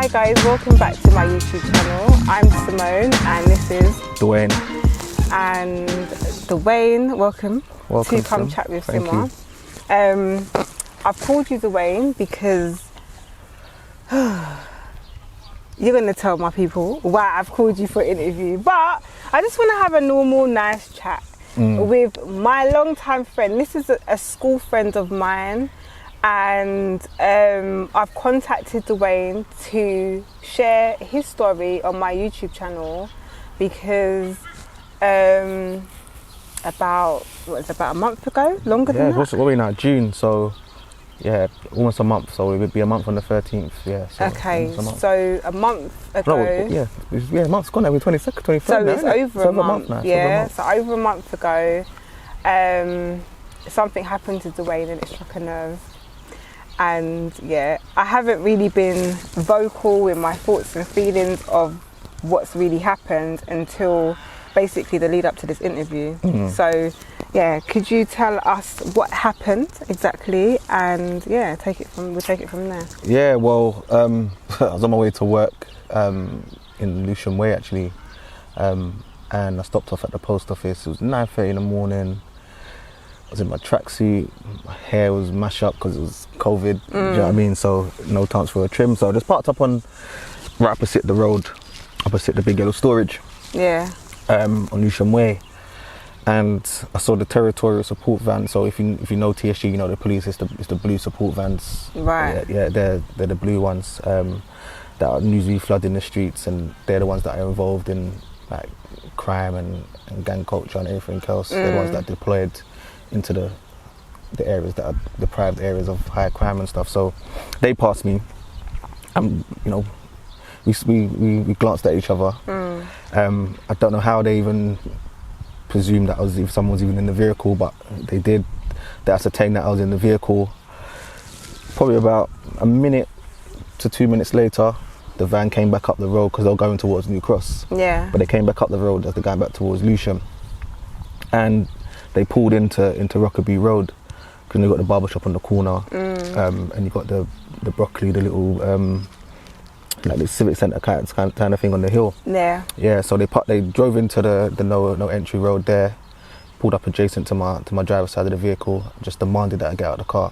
Hi guys, welcome back to my YouTube channel. I'm Simone and this is Dwayne. And Dwayne, welcome to Come Chat with Sima. I've called you Dwayne because you're going to tell my people why I've called you for an interview, but I just want to have a normal, nice chat with my longtime friend. This is a school friend of mine, and I've contacted Dwayne to share his story on my YouTube channel because about a month ago, longer than that? Yeah, what are we now? June, so yeah, almost a month. So it would be a month on the 13th. Yeah. So okay, so a month ago. No, a month's gone now. We're 22nd, 23rd. So now, it's over a month now. Yeah, so over a month ago, something happened to Dwayne and it struck a nerve. And yeah, I haven't really been vocal with my thoughts and feelings of what's really happened until basically the lead up to this interview. So yeah, could you tell us what happened exactly, and yeah, we'll take it from there. Yeah, well, I was on my way to work in Lewisham Way actually, and I stopped off at the post office. It was 9:30 in the morning. I was in my tracksuit, my hair was mashed up because it was COVID, do you know what I mean? So no chance for a trim. So I just parked up right opposite the road, opposite the big yellow storage. Yeah. On Lewisham Way, and I saw the territorial support van. So if you know TSG, you know the police. It's the blue support vans. Right. Yeah, they're the blue ones that are usually flooding the streets, and they're the ones that are involved in like crime and gang culture and everything else. They're the ones that are deployed into the areas that are deprived areas of high crime and stuff. So they passed me, and we glanced at each other. I don't know how they even presumed that if someone was even in the vehicle, but they did. They ascertained that I was in the vehicle. Probably about a minute to 2 minutes later, the van came back up the road because they were going towards New Cross. Yeah. But they came back up the road as they're going back towards Lewisham, and they pulled into Rockaby Road because they got the barber shop on the corner, and you got the broccoli, the little like the civic centre kind of thing on the hill. Yeah. Yeah. So they drove into the no entry road there, pulled up adjacent to my driver's side of the vehicle, just demanded that I get out of the car.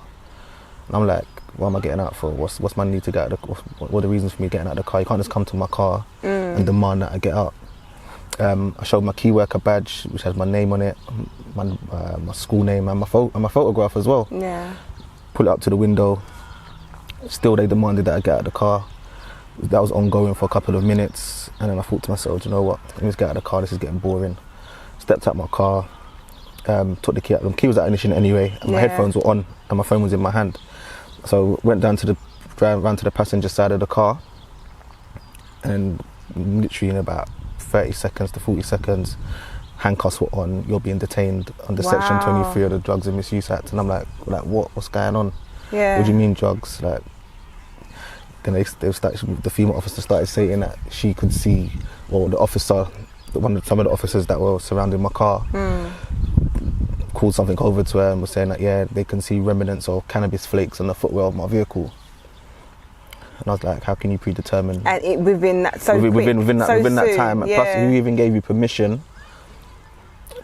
And I'm like, what am I getting out for? What's my need to get out? What are the reasons for me getting out of the car? You can't just come to my car and demand that I get out. I showed my key worker badge, which has my name on it, my school name, and my photograph as well. Yeah. Pull it up to the window. Still, they demanded that I get out of the car. That was ongoing for a couple of minutes, and then I thought to myself, you know what? Let me just get out of the car. This is getting boring. Stepped out my car, took the key out. The key was out ignition anyway, and my headphones were on, and my phone was in my hand. So went round to the passenger side of the car, and literally in about 30 seconds to 40 seconds, handcuffs were on. You're being detained under Section 23 of the Drugs and Misuse Act. And I'm like, what's going on? Yeah. What do you mean drugs? Like, then the female officer started saying that she could see, or some of the officers that were surrounding my car called something over to her and was saying that they can see remnants of cannabis flakes on the footwell of my vehicle. And I was like, how can you predetermine? And within that within that time, yeah. Plus who even gave you permission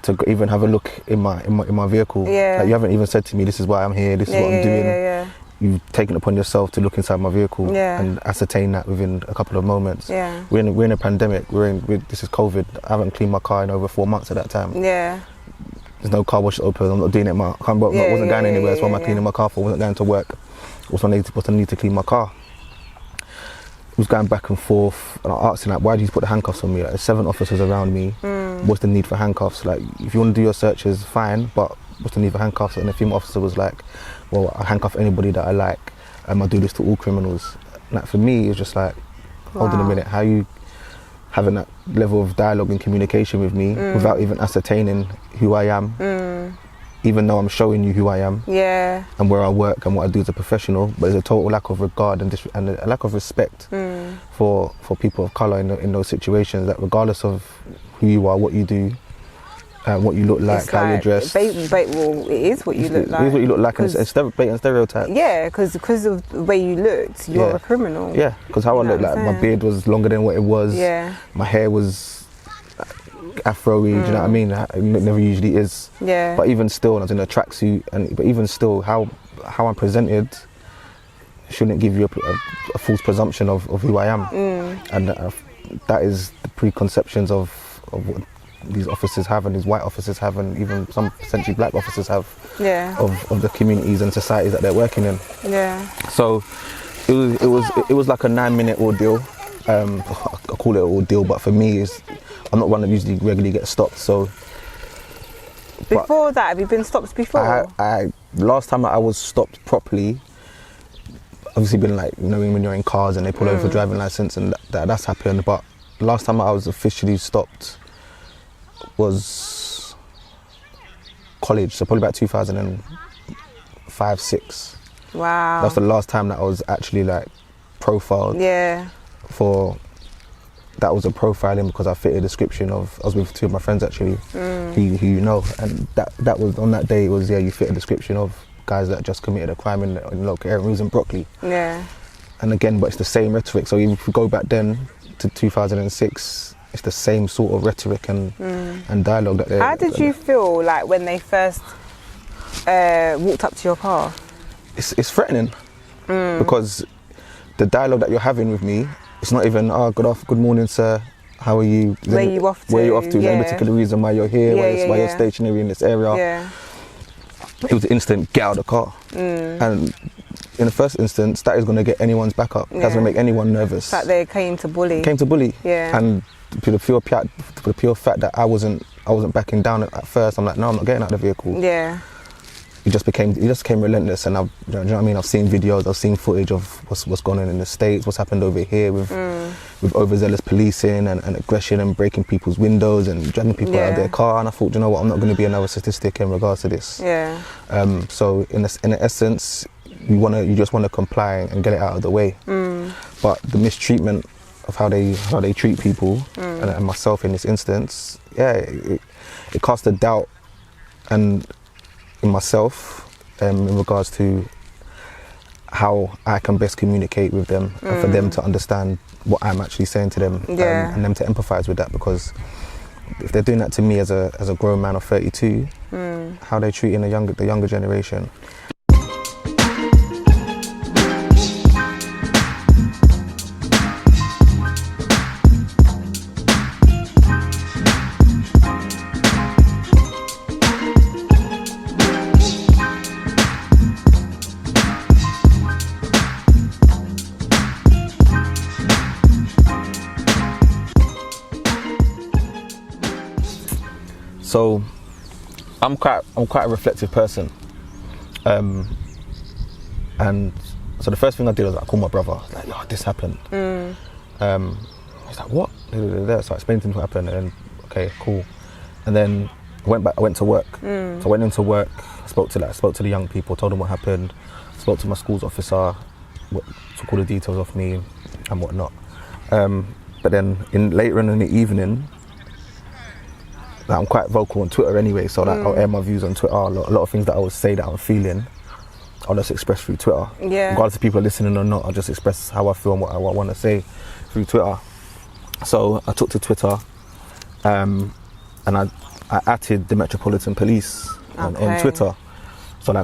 to even have a look in my vehicle? Yeah. Like, you haven't even said to me, this is why I'm here, this is what I'm doing. Yeah. You've taken it upon yourself to look inside my vehicle and ascertain that within a couple of moments. Yeah. We're in a pandemic. This is COVID. I haven't cleaned my car in over 4 months at that time. Yeah. There's no car wash open. I'm not doing it. I wasn't going anywhere. That's what am I cleaning my car for? I wasn't going to work. What's I need to clean my car? It was going back and forth, and I asked him, like, why did you put the handcuffs on me? Like, there's 7 officers around me. What's the need for handcuffs? Like, if you want to do your searches, fine, but what's the need for handcuffs? And the female officer was like, well, I handcuff anybody that I like. I do this to all criminals. Like, for me, it was just like, hold on a minute, how you having that level of dialogue and communication with me without even ascertaining who I am, even though I'm showing you who I am and where I work and what I do as a professional, but there's a total lack of regard and a lack of respect for people of colour in those situations, that regardless of who you are, what you do, what you look like, It's how you're dressed. well, it is what you look like. It is what you look like, and it's bait and stereotype. Yeah, because of the way you looked, you're a criminal. Yeah, because how I looked, like my beard was longer than what it was. Yeah. My hair was afro-y, do you know what I mean? It never usually is. Yeah. But even still, I was in a tracksuit, but even still, how I'm presented shouldn't give you a false presumption of who I am. And that is the preconceptions of what these officers have, and these white officers have, and even some potentially black officers have of the communities and societies that they're working in. Yeah. So it was like a 9-minute ordeal. I call it an ordeal, but for me, I'm not one that usually regularly gets stopped. So before that, have you been stopped before? Last time I was stopped properly, obviously been like, you know, when you're in cars and they pull over for driving license, and that's happened. But last time I was officially stopped was college, so probably about 2005-06. Wow. That's the last time that I was actually like profiled. Yeah. That was a profiling because I fit a description of, I was with 2 of my friends actually, who you know, and that was on that day. It was you fit a description of guys that just committed a crime in local area. It was in Brockley. Yeah. And again, but it's the same rhetoric. So if we go back then to 2006, it's the same sort of rhetoric and dialogue that. How did you feel like when they first walked up to your car? It's threatening because the dialogue that you're having with me, it's not even good morning sir, how are you? Where are you off to? Where are you off to? Is there any particular reason why you're here? Why you're stationary in this area? Yeah. It was instant, get out of the car. And in the first instance, that is going to get anyone's back up. That's going to make anyone nervous. That they came to bully. Yeah. And to the pure fact that I wasn't backing down at first, I'm like, no, I'm not getting out of the vehicle. Yeah. It just became relentless, and you know what I mean? I've seen videos, I've seen footage of what's gone on in the States, what's happened over here with overzealous policing and aggression and breaking people's windows and dragging people out of their car. And I thought, you know what, I'm not going to be another statistic in regards to this. Yeah. So in essence, you just want to comply and get it out of the way. But the mistreatment of how they treat people and myself in this instance, it cast a doubt in myself in regards to how I can best communicate with them and for them to understand what I'm actually saying to them and them to empathise with that, because if they're doing that to me as a grown man of 32, how are they treating the younger generation? So I'm quite a reflective person, and so the first thing I did was I called my brother. I was like, "Yo, this happened." He's like, "What?" So I explained to him what happened, and okay, cool. And then I went to work. So I went into work. I spoke to the young people, told them what happened. Spoke to my school's officer, took all the details off me and whatnot. But then later in the evening, I'm quite vocal on Twitter anyway, so I'll air my views on Twitter. A lot of things that I would say that I'm feeling, I'll just express through Twitter. Yeah. Regardless if people are listening or not, I'll just express how I feel and what I want to say through Twitter. So I took to Twitter, and I added the Metropolitan Police on Twitter. So I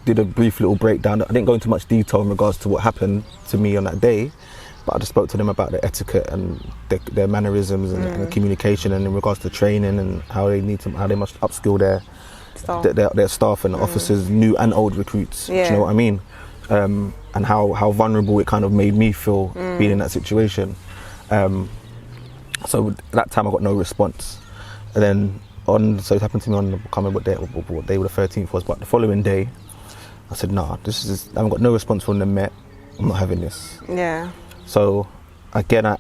did a brief little breakdown. I didn't go into much detail in regards to what happened to me on that day, but I just spoke to them about the etiquette and their mannerisms and communication, and in regards to training and how they must upskill their staff and the officers, new and old recruits. Do you know what I mean? And how vulnerable it kind of made me feel being in that situation. So at that time I got no response, and then so it happened to me on, I can't remember what day the 13th was, but the following day I said, nah, I haven't got no response from the Met. I'm not having this. Yeah. So again,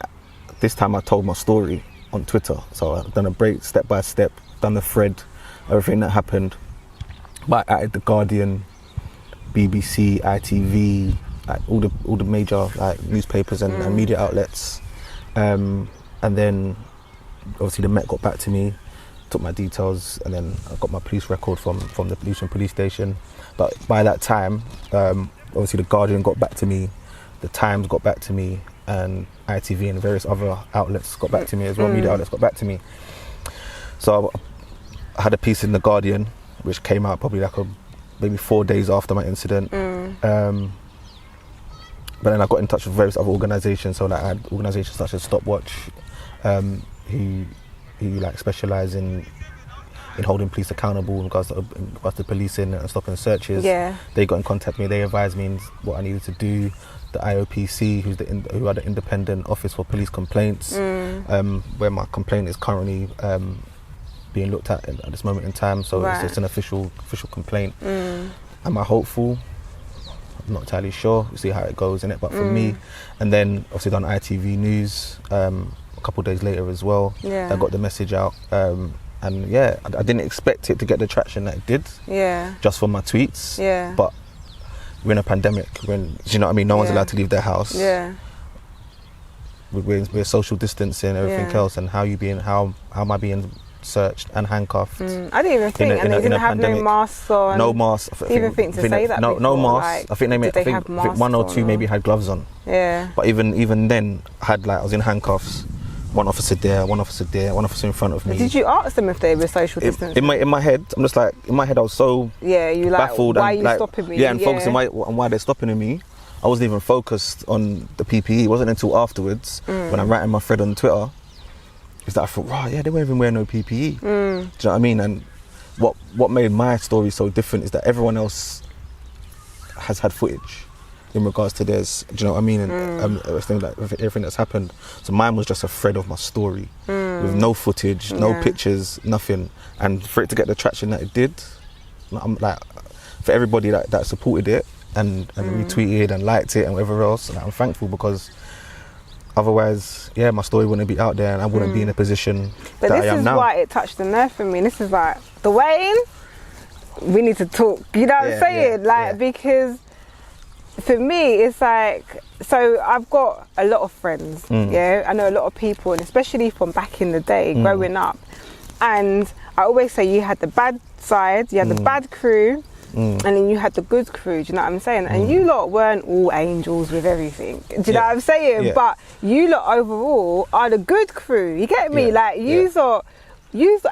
this time I told my story on Twitter. So I've done a break, step by step, done the thread, everything that happened. But I added the Guardian, BBC, ITV, all the major newspapers and media outlets. And then obviously the Met got back to me. took my details, and then I got my police record from the police station. But by that time, obviously the Guardian got back to me, the Times got back to me, and ITV and various other outlets got back to me as well. Media outlets got back to me. So I had a piece in the Guardian, which came out probably like maybe 4 days after my incident. But then I got in touch with various other organisations. So like I had organisations such as Stopwatch, who like specialise in holding police accountable in regards to policing and stopping searches. Yeah. They got in contact with me. They advised me in what I needed to do. The IOPC, who are the Independent Office for Police Complaints, where my complaint is currently being looked at this moment in time. So it's an official complaint. Am I hopeful? I'm not entirely sure. We'll see how it goes in it. But for me, and then obviously done ITV News a couple of days later as well. Yeah. I got the message out. And yeah, I didn't expect it to get the traction that it did. Yeah. Just from my tweets. Yeah. But we're in a pandemic. Do you know what I mean? No one's allowed to leave their house. Yeah. We're social distancing, everything else, and how am I being searched and handcuffed? I didn't even think, and they didn't have no masks on. No masks. I didn't think to say that. No masks. Like, I think one or two maybe had gloves on. Yeah. But even then, I was in handcuffs. One officer there, one officer there, one officer in front of me. Did you ask them if they were social distancing? In my head, I'm just like, I was so baffled. Why are you stopping me? Yeah, and focusing on why they're stopping me. I wasn't even focused on the PPE. It wasn't until afterwards, when I'm writing my thread on Twitter, is that I thought, right, yeah, they weren't even wearing no PPE. Do you know what I mean? And what made my story so different is that everyone else has had footage in regards to theirs, do you know what I mean? And everything that's happened. So mine was just a thread of my story with no footage, no pictures, nothing. And for it to get the traction that it did, I'm like, for everybody that supported it and retweeted and liked it and whatever else, I'm thankful, because otherwise, my story wouldn't be out there and I wouldn't be in a position that I am now. But this is why it touched the nerve for me. This is like, Dwayne, we need to talk. You know what I'm saying? Because for me, it's like, so I've got a lot of friends, I know a lot of people, and especially from back in the day, growing up. And I always say you had the bad side, you had the bad crew, and then you had the good crew, do you know what I'm saying? And you lot weren't all angels with everything, do you know what I'm saying? Yeah. But you lot overall are the good crew, you get me? Like, you lot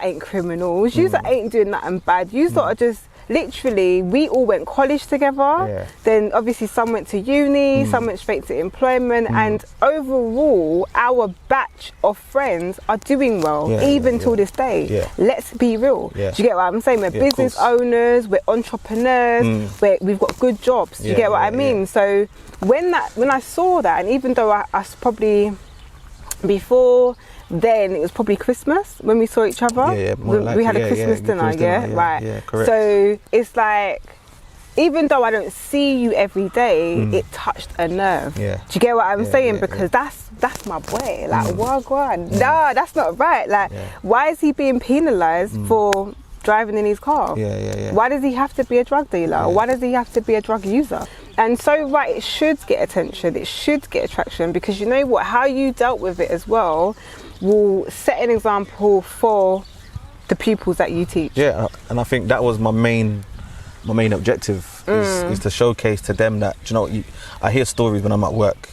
ain't criminals, you lot ain't doing nothing bad, you lot are just, literally, we all went college together, then obviously some went to uni, some went straight to employment, and overall our batch of friends are doing well, even till this day. Let's be real. Do you get what I'm saying? We're business owners, we're entrepreneurs, we've got good jobs. Do you get what I mean? So when I saw that, and even though I probably before then, it was probably Christmas when we saw each other. We had a Christmas dinner, right. Yeah, correct. So it's like, even though I don't see you every day, it touched a nerve. Do you get what I'm saying? Because that's my boy. Like, wagwan. Nah, that's not right. Like, why is he being penalised for driving in his car? Why does he have to be a drug dealer? Why does he have to be a drug user? And so, right, it should get attention, it should get attraction, because you know what, how you dealt with it as well will set an example for the pupils that you teach. Yeah, and I think that was my main objective, is to showcase to them that, you know, I hear stories when I'm at work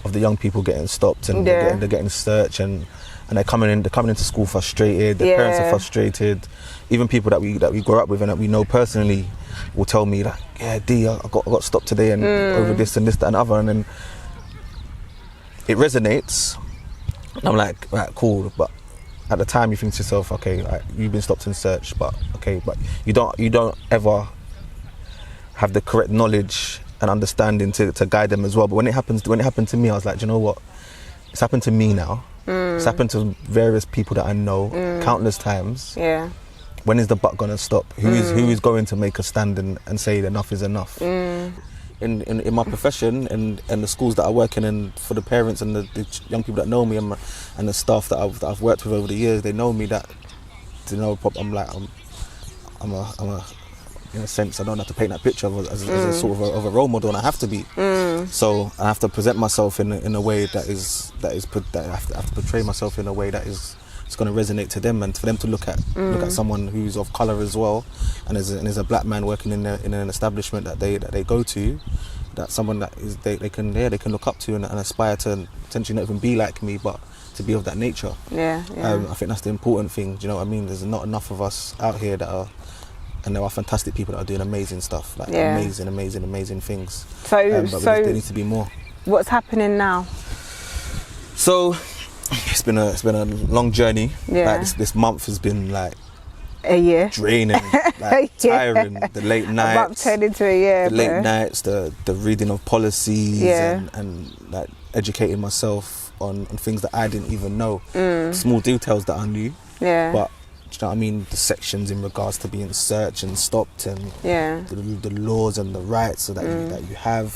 of the young people getting stopped and they're getting searched, and they're coming into school frustrated, their parents are frustrated. Even people that we grow up with and that we know personally will tell me like, yeah, D, I got stopped today and over this and this, that and other, and then it resonates. And I'm like, right, cool, but at the time you think to yourself, okay, like, you've been stopped and searched, but you don't ever have the correct knowledge and understanding to guide them as well. But when it happened to me, I was like, do you know what? It's happened to me now. It's happened to various people that I know countless times. Yeah. When is the buck gonna stop? Who is going to make a stand and say enough is enough? In my profession and the schools that I work in, and for the parents and the young people that know me and the staff that I've worked with over the years, they know me that, you know, I'm a in a sense, I don't have to paint that picture as a sort of a role model, and I have to be. So I have to present myself in a way that I have to portray myself in a way that is it's going to resonate to them, and for them to look at someone who's of colour as well, and there's a black man working in an establishment that they go to, that someone that is they can look up to and aspire to potentially not even be like me, but to be of that nature. Yeah. I think that's the important thing. Do you know what I mean? There's not enough of us out here that are, and there are fantastic people that are doing amazing stuff, like amazing things. But there needs to be more. What's happening now? So it's been a long journey. Like this month has been like a year, draining, like tiring. The late nights, turned into a year. The late nights, the reading of policies, and like educating myself on things that I didn't even know. Small details that I knew. Yeah. But do you know what I mean? The sections in regards to being searched and stopped, and the laws and the rights that you have,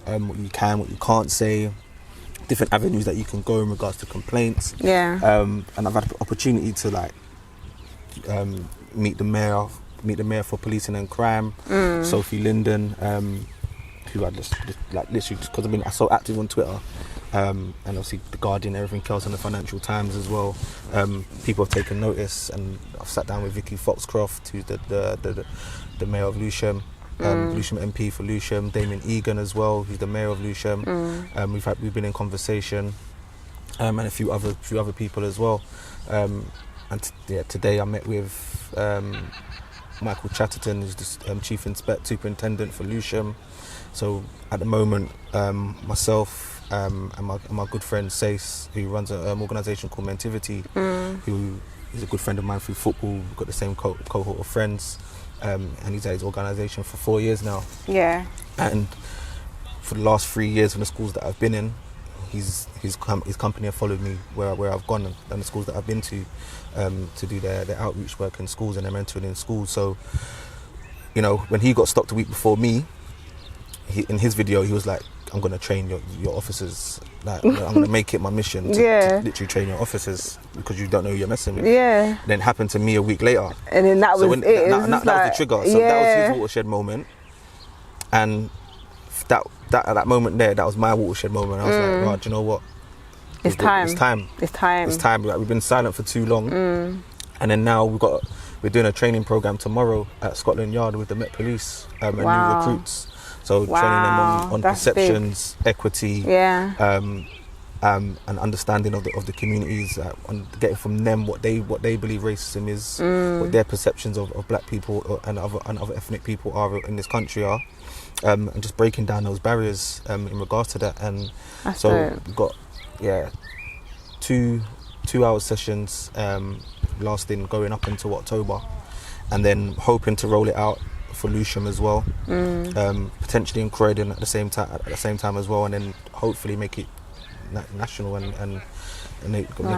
what you can, what you can't say, different avenues that you can go in regards to complaints. Yeah. And I've had the opportunity to like meet the mayor for policing and crime, Sophie Linden, who I just like literally just because I'm so active on Twitter. And obviously the Guardian, everything else, and the Financial Times as well. People have taken notice, and I've sat down with Vicky Foxcroft, who's the mayor of Lewisham, Lewisham MP for Lewisham, Damien Egan as well, who's the mayor of Lewisham. We've been in conversation, and a few other people as well. Today I met with Michael Chatterton, who's the chief superintendent for Lewisham. So at the moment, myself. And my good friend Sace, who runs an organisation called Mentivity, who is a good friend of mine through football. We've got the same cohort of friends, and he's at his organisation for 4 years now. Yeah. And for the last 3 years, from the schools that I've been in, his company have followed me where I've gone, and the schools that I've been to do their outreach work in schools and their mentoring in schools. So, you know, when he got stopped a week before me, in his video he was like, I'm going to train your officers. Like, I'm going to make it my mission to literally train your officers, because you don't know who you're messing with. Yeah. And then it happened to me a week later. And then that was it. That was the trigger. So that was his watershed moment. And that at that moment there, that was my watershed moment. I was like, right, do you know what? It's time. Like, we've been silent for too long. And then now we're doing a training program tomorrow at Scotland Yard with the Met Police and new recruits. So training them on perceptions, equity, and understanding of the communities, on getting from them what they believe racism is, what their perceptions of black people and other ethnic people are in this country are, and just breaking down those barriers in regards to that. And we've got 2 hour sessions lasting going up into October, and then hoping to roll it out for Lewisham as well, potentially in Croydon at the same time as well, and then hopefully make it national and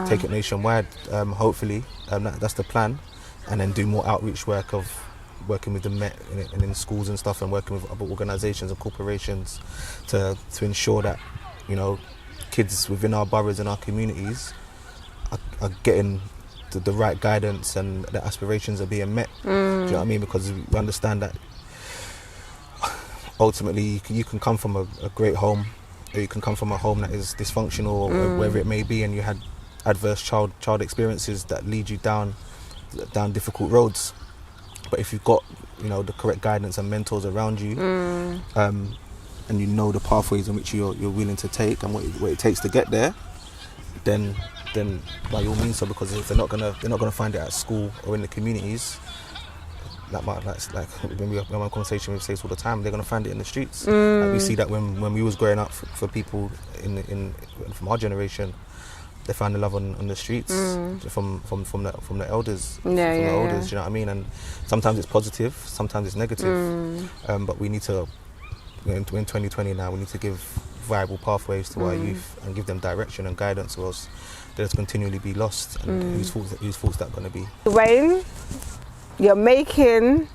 take it nationwide. Hopefully, that's the plan, and then do more outreach work of working with the Met and in schools and stuff, and working with other organisations and corporations to ensure that, you know, kids within our boroughs and our communities are getting the right guidance, and the aspirations are being met. Do you know what I mean? Because we understand that ultimately you can come from a great home, or you can come from a home that is dysfunctional, or wherever it may be, and you had adverse child experiences that lead you down difficult roads. But if you've got, you know, the correct guidance and mentors around you, and you know the pathways in which you're willing to take and what it takes to get there, then by all means so, because if they're not gonna find it at school or in the communities, like when we have a conversation with Sace all the time, they're gonna find it in the streets. Like, we see that when we was growing up, for people from our generation, they found the love on the streets from the elders, the elders. You know what I mean? And sometimes it's positive, sometimes it's negative. But we need to, in 2020 now, we need to give viable pathways to our youth and give them direction and guidance, or else they'll just continually be lost. And whose fault's that going to be? Dwayne, you're making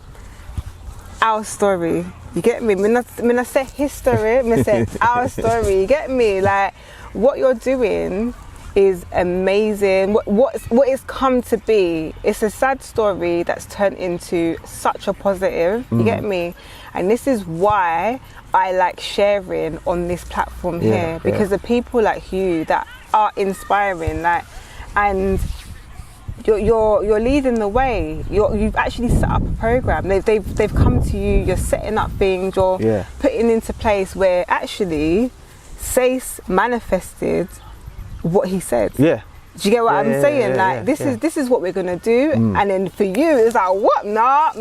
our story. You get me? When I say history, I say our story. You get me? Like, what you're doing is amazing. What it's come to be, it's a sad story that's turned into such a positive. You get me? And this is why I like sharing on this platform here, because the people like you that are inspiring, like, and you're leading the way. You've actually set up a program. They've come to you. You're setting up things. You're putting into place where actually Sace manifested what he said. Yeah. Do you get what I'm saying? This is what we're gonna do, and then for you it's like, what? Nah,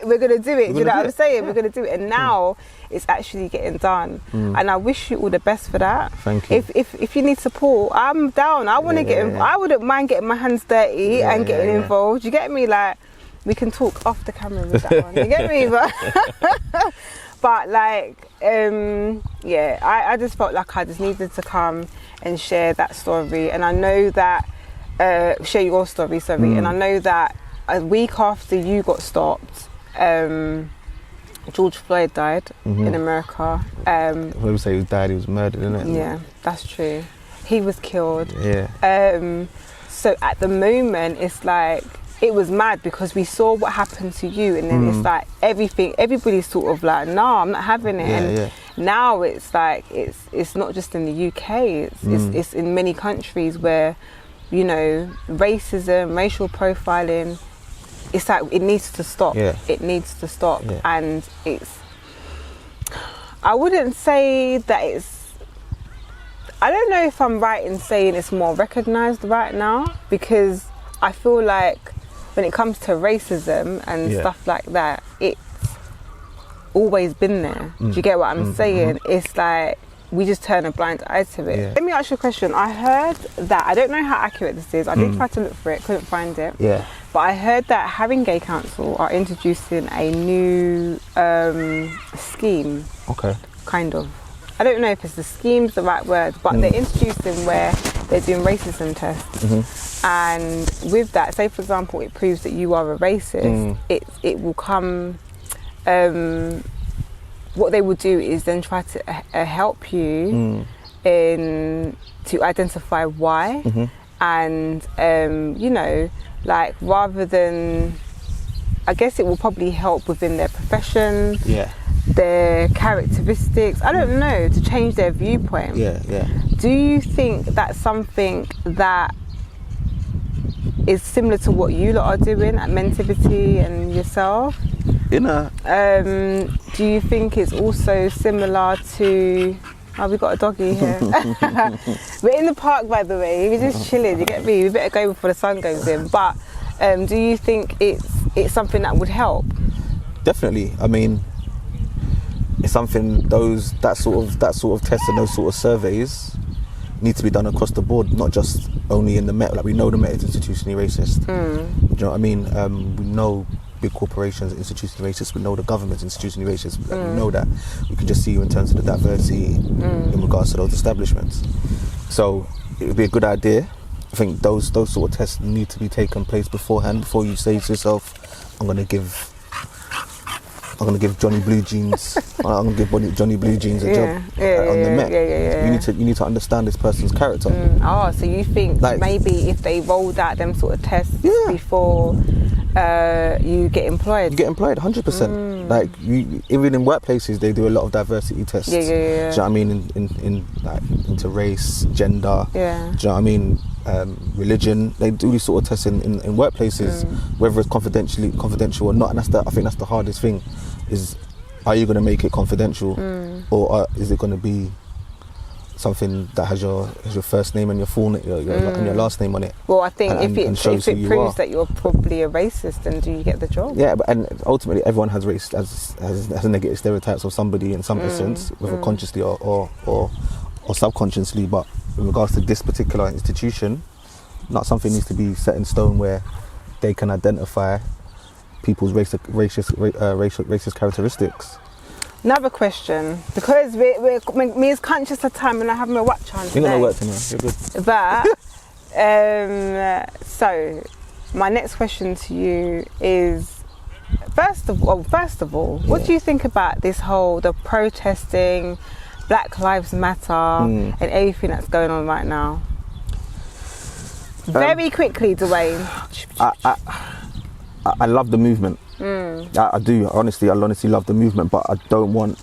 we're gonna do it. Do you know what I'm saying? We're gonna do it, and now it's actually getting done. And I wish you all the best for that. Thank you. If you need support, I'm down. I want to get involved. I wouldn't mind getting my hands dirty and getting involved. You get me? Like, we can talk off the camera with that one. You get me? But like, I just felt like I just needed to come and share that story. And I know that, share your story, sorry. And I know that a week after you got stopped, George Floyd died in America. When we say he died, he was murdered, isn't it? Yeah, that's true. He was killed. Yeah. So at the moment, it's like, it was mad because we saw what happened to you, and then it's like everybody's sort of like, no, I'm not having it. Now it's like, it's not just in the UK, it's in many countries where, you know, racism, racial profiling, it's like, it needs to stop. It needs to stop. And I wouldn't say that I don't know if I'm right in saying it's more recognised right now, because I feel like when it comes to racism and stuff like that, it's always been there. Do you get what I'm saying? It's like, we just turn a blind eye to it. Let me ask you a question. I heard that, I don't know how accurate this is, I did try to look for it, couldn't find it. But I heard that Haringey Council are introducing a new scheme. Okay. Kind of. I don't know if it's the scheme's the right word, but they're introducing where they're doing racism tests. And with that, say for example, it proves that you are a racist, it will come, what they will do is then try to help you to identify why. And, you know, like, rather than, I guess it will probably help within their profession, their characteristics, I don't know, to change their viewpoint. Do you think that's something that is similar to what you lot are doing at Mentivity and yourself? Do you think it's also similar to... Oh, we got a doggy here. We're in the park, by the way. We're just chilling, you get me? We better go before the sun goes in. But do you think it's something that would help? Definitely. I mean, it's something, that sort of tests and those sort of surveys need to be done across the board, not just only in the Met. Like, we know the Met is institutionally racist. Do you know what I mean? We know big corporations are institutionally racist. We know the government's institutionally racist. We know that. We can just see in terms of the diversity in regards to those establishments. So it would be a good idea. I think those sort of tests need to be taken place beforehand, before you say to yourself, I'm gonna give Johnny Blue Jeans. I'm gonna give Johnny Blue Jeans a job on the Met. You need to understand this person's character. So you think, like, maybe if they rolled out them sort of tests before you get employed? You get employed, 100%. Like, even in workplaces, they do a lot of diversity tests. Do you know what I mean? In like, into race, gender. Do you know what I mean? Religion. They do these sort of tests in workplaces, whether it's confidential or not. And I think that's the hardest thing. Is, are you going to make it confidential, or is it going to be something that has your first name and your full name, and your last name on it? Well, I think if it proves that you're probably a racist, then do you get the job? Yeah, and ultimately everyone has negative stereotypes of somebody in some essence, whether consciously or subconsciously. But in regards to this particular institution, not something needs to be set in stone where they can identify people's racist characteristics. Another question, because me is conscious of time and I have my watch on today. You're gonna work tonight. You're good. But so my next question to you is, first of all, what do you think about the protesting, Black Lives Matter, and everything that's going on right now? Very quickly, Dwayne. I love the movement. I do. I honestly love the movement, but I don't want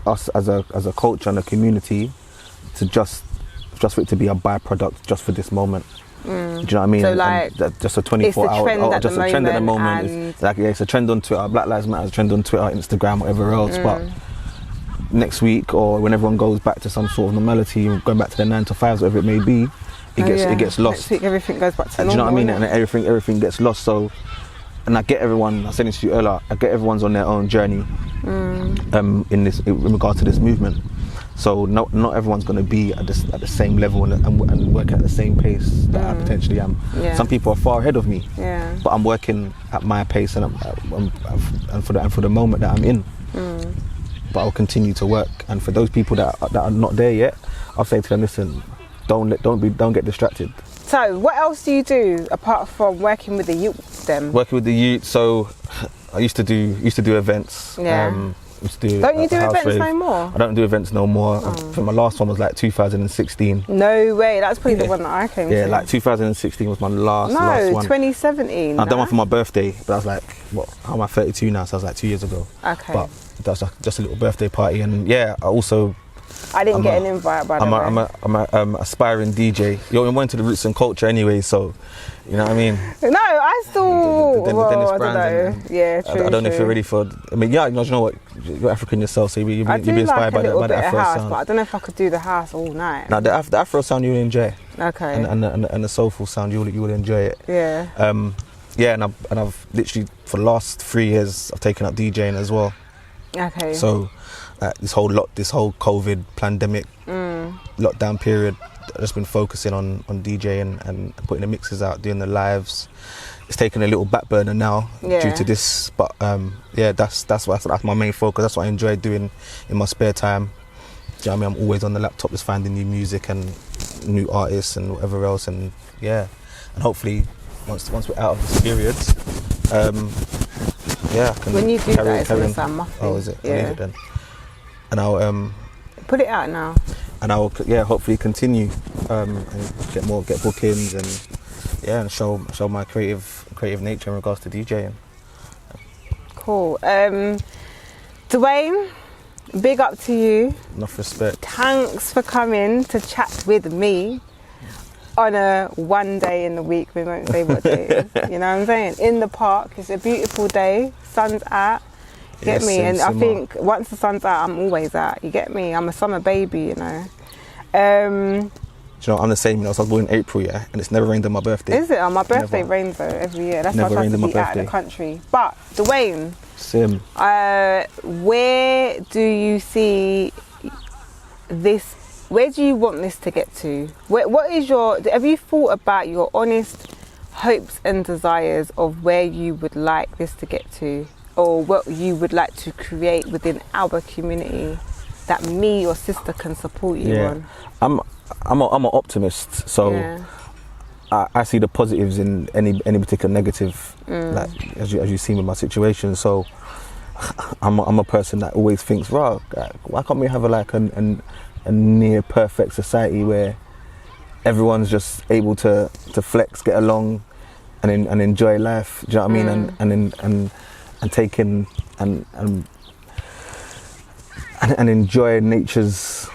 us as a culture and a community to just for it to be a byproduct just for this moment. Do you know what I mean? So like, just a 24 hour, just a trend at the moment. It's like, it's a trend on Twitter. Black Lives Matter is a trend on Twitter, Instagram, whatever else. But next week, or when everyone goes back to some sort of normality, going back to their 9 to 5s, whatever it may be, it gets lost. Next week, everything goes back to normal. Do you know what I mean? And everything gets lost. So, and I get everyone. I said this to you earlier. I get everyone's on their own journey. In regard to this movement. So not everyone's going to be at the same level and working at the same pace that I potentially am. Yeah. Some people are far ahead of me, but I'm working at my pace and for the moment that I'm in. But I'll continue to work. And for those people that are not there yet, I'll say to them, listen, don't get distracted. So what else do you do apart from working with the youth then? Working with the youth, so I used to do events. Yeah. Don't you do events no more? I don't do events no more. I think my last one was like 2016. No way, that's probably the one that I came to. Yeah, like 2016 was my last one. No, 2017. I done one for my birthday, but I was like, how am I 32 now? So I was like 2 years ago. Okay. But that was just a little birthday party, and yeah, I didn't get an invite, by the way. I'm a aspiring DJ. You're more into the roots and culture anyway, so you know what I mean. No, I still. Dennis I don't Brown's know. Yeah, true. I don't know if you're ready for. I mean, yeah, you know what? You're African yourself, so you'll be inspired by the Afro house, sound. But I don't know if I could do the house all night. Now the Afro sound you'll enjoy. Okay. And the soulful sound you will enjoy it. Yeah. Yeah, and I've literally for the last 3 years I've taken up DJing as well. Okay. So this whole COVID pandemic lockdown period, I've just been focusing on DJing and putting the mixes out, doing the lives. It's taken a little back burner now due to this, but that's my main focus. That's what I enjoy doing in my spare time. Do you know what I mean? I'm always on the laptop just finding new music and new artists and whatever else, and yeah, and hopefully once we're out of this period, I can when you do that, it's going to sound muffled. Oh, is it? Yeah. I need it then. And I'll put it out now. And I will hopefully continue and get bookings and show my creative nature in regards to DJing. Cool. Dwayne, big up to you. Enough respect. Thanks for coming to chat with me on a one day in the week. We won't say what day it is. You know what I'm saying? In the park. It's a beautiful day. Sun's out. You get me? And I think once the sun's out, I'm always out. You get me? I'm a summer baby, you know. Do you know, I'm the same. You know, so I was born in April, yeah, and it's never rained on my birthday. Is it? On my birthday rains though every year. That's why I try to be out of the country. But Dwayne, Sim, where do you see this? Where do you want this to get to? What is have you thought about your honest hopes and desires of where you would like this to get to, or what you would like to create within our community that me, your sister, can support you on? I'm an optimist, so I see the positives in any particular negative, like as you see with my situation. So I'm a person that always thinks, right, why can't we have a near perfect society where everyone's just able to flex, get along, and enjoy life. Do you know what I mean? And take in and enjoy nature's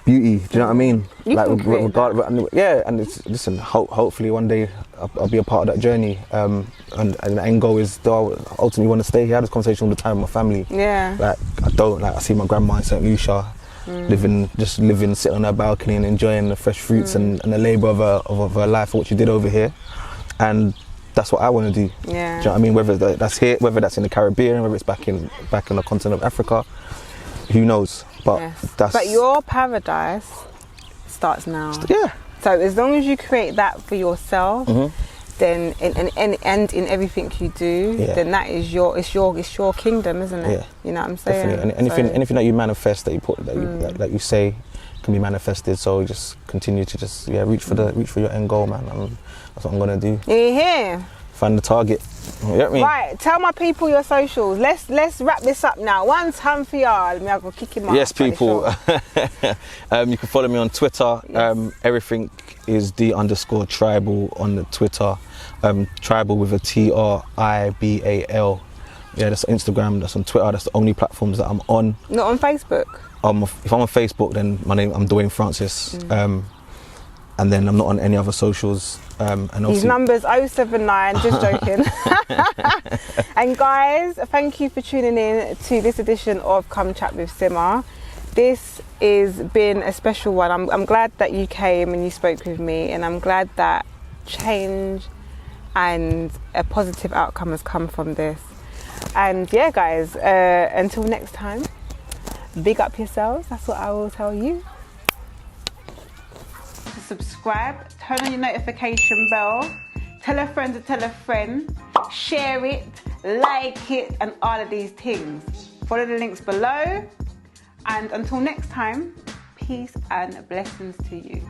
beauty. Do you know what I mean? And it's, listen. Hopefully one day I'll be a part of that journey. And the end goal is, do I ultimately want to stay here? I have this conversation all the time with my family. Yeah. I see my grandma in St. Lucia, living, sitting on her balcony and enjoying the fresh fruits and the labour of her life, what she did over here, and that's what I want to do. Yeah. Do you know what I mean? Whether that's here, whether that's in the Caribbean, whether it's back on the continent of Africa, who knows? But your paradise starts now. Yeah. So as long as you create that for yourself, then and in everything you do, then that is it's your kingdom, isn't it? Yeah. You know what I'm saying? Definitely. And anything that you manifest, that you put, that you say, can be manifested. So just continue to reach for your end goal, man. That's what I'm gonna do. Yeah. Find the target. You get me? Right. Tell my people your socials. Let's wrap this up now. One time for y'all. Me, I go kick him out. Yes, people. You can follow me on Twitter. Yes. Everything is _tribal on the Twitter. Tribal with a TRIBAL. Yeah, that's on Instagram. That's on Twitter. That's the only platforms that I'm on. Not on Facebook. If I'm on Facebook, then my name, I'm Dwayne Francis. And then I'm not on any other socials. And His number's 079, just joking. And guys, thank you for tuning in to this edition of Come Chat with Sima. This has been a special one. I'm glad that you came and you spoke with me, and I'm glad that change and a positive outcome has come from this. And yeah, guys, until next time, big up yourselves. That's what I will tell you. Subscribe, turn on your notification bell, tell a friend to tell a friend, share it, like it, and all of these things. Follow the links below. And until next time, peace and blessings to you.